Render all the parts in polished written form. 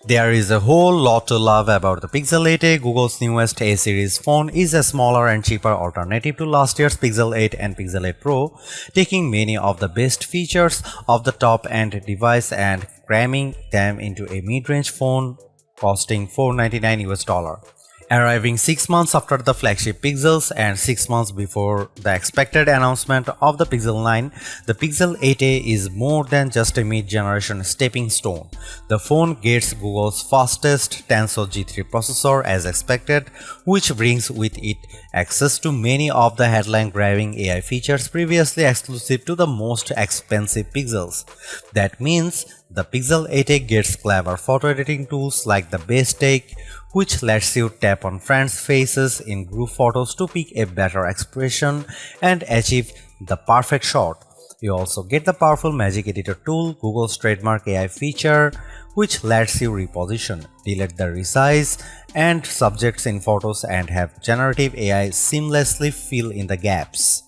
There is a whole lot to love about the Pixel 8a. Google's newest A series phone is a smaller and cheaper alternative to last year's Pixel 8 and Pixel 8 Pro, taking many of the best features of the top-end device and cramming them into a mid-range phone costing $499. Arriving 6 months after the flagship Pixels and 6 months before the expected announcement of the Pixel 9, the Pixel 8a is more than just a mid-generation stepping stone. The phone gets Google's fastest Tensor G3 processor as expected, which brings with it access to many of the headline-grabbing AI features previously exclusive to the most expensive Pixels. That means the Pixel 8a gets clever photo editing tools like the Best Take, which lets you tap on friends' faces in group photos to pick a better expression and achieve the perfect shot. You also get the powerful Magic Editor tool, Google's trademark AI feature, which lets you reposition, delete the resize and subjects in photos and have generative AI seamlessly fill in the gaps.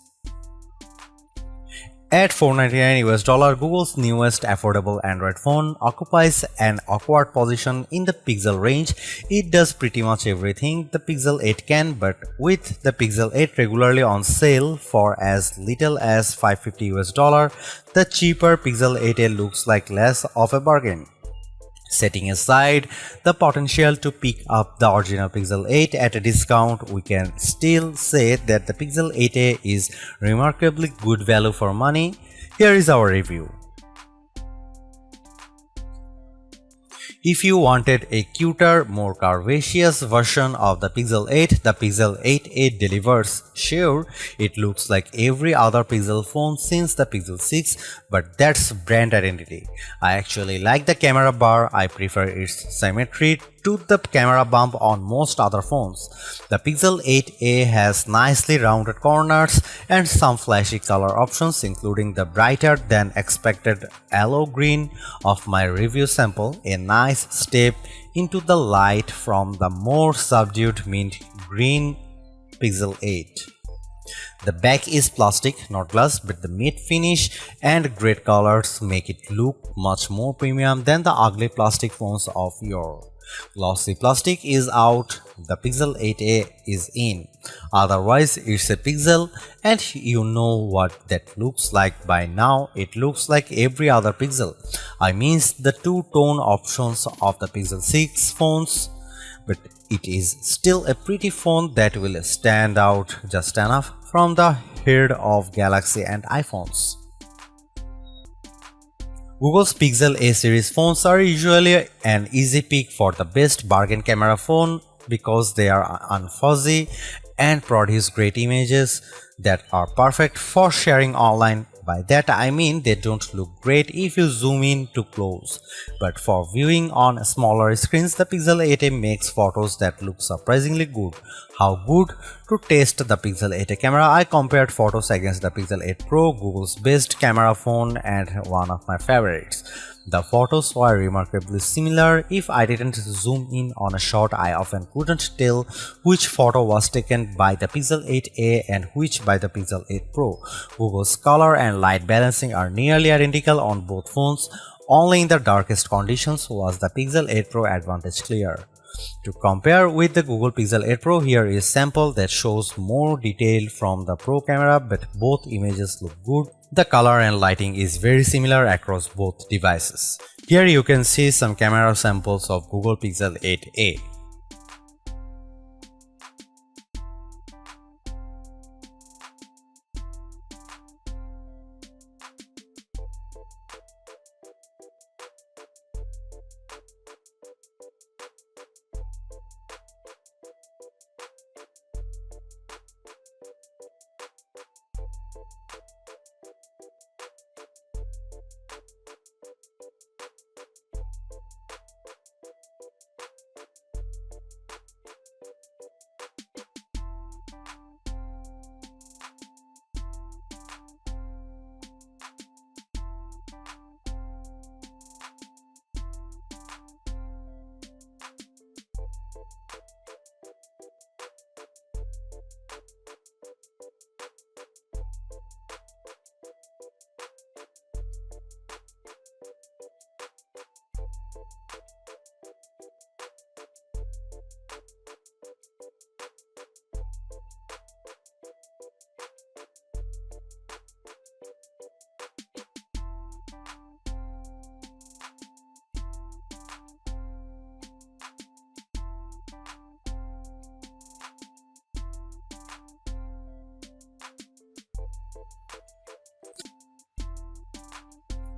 At $499, Google's newest affordable Android phone occupies an awkward position in the Pixel range. It does pretty much everything the Pixel 8 can, but with the Pixel 8 regularly on sale for as little as $550, the cheaper Pixel 8a looks like less of a bargain. Setting aside the potential to pick up the original Pixel 8 at a discount, we can still say that the Pixel 8a is remarkably good value for money. Here is our review. If you wanted a cuter, more curvaceous version of the Pixel 8, the Pixel 8a delivers. Sure, it looks like every other Pixel phone since the Pixel 6, but that's brand identity. I actually like the camera bar. I prefer its symmetry to the camera bump on most other phones. The Pixel 8a has nicely rounded corners and some flashy color options, including the brighter than expected yellow green of my review sample, a nice step into the light from the more subdued mint green Pixel 8. The back is plastic, not glass, but the matte finish and great colors make it look much more premium than the ugly plastic phones of yore. Glossy plastic is out, the Pixel 8a is in. Otherwise, it's a Pixel, and you know what that looks like by now. It looks like every other Pixel. I mean the two-tone options of the Pixel 6 phones, but it is still a pretty phone that will stand out just enough from the herd of Galaxy and iPhones. Google's Pixel A series phones are usually an easy pick for the best bargain camera phone because they are unfuzzy and produce great images that are perfect for sharing online. By that I mean they don't look great if you zoom in too close, but for viewing on smaller screens, the Pixel 8a makes photos that look surprisingly good. How good? To test the Pixel 8a camera, I compared photos against the Pixel 8 Pro, Google's best camera phone and one of my favorites. The photos were remarkably similar. If I didn't zoom in on a shot, I often couldn't tell which photo was taken by the Pixel 8a and which by the Pixel 8 Pro. Google's color and light balancing are nearly identical on both phones. Only in the darkest conditions was the Pixel 8 Pro advantage clear. To compare with the Google Pixel 8 Pro, here is a sample that shows more detail from the Pro camera, but both images look good. The color and lighting is very similar across both devices. Here you can see some camera samples of Google Pixel 8a.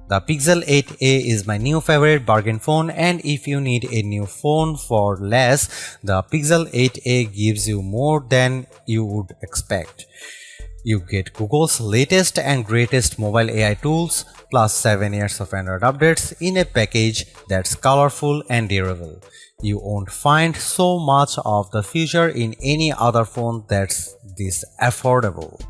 The Pixel 8a is my new favorite bargain phone, and if you need a new phone for less, the Pixel 8a gives you more than you would expect. You get Google's latest and greatest mobile AI tools plus 7 years of Android updates in a package that's colorful and durable. You won't find so much of the future in any other phone that's this affordable.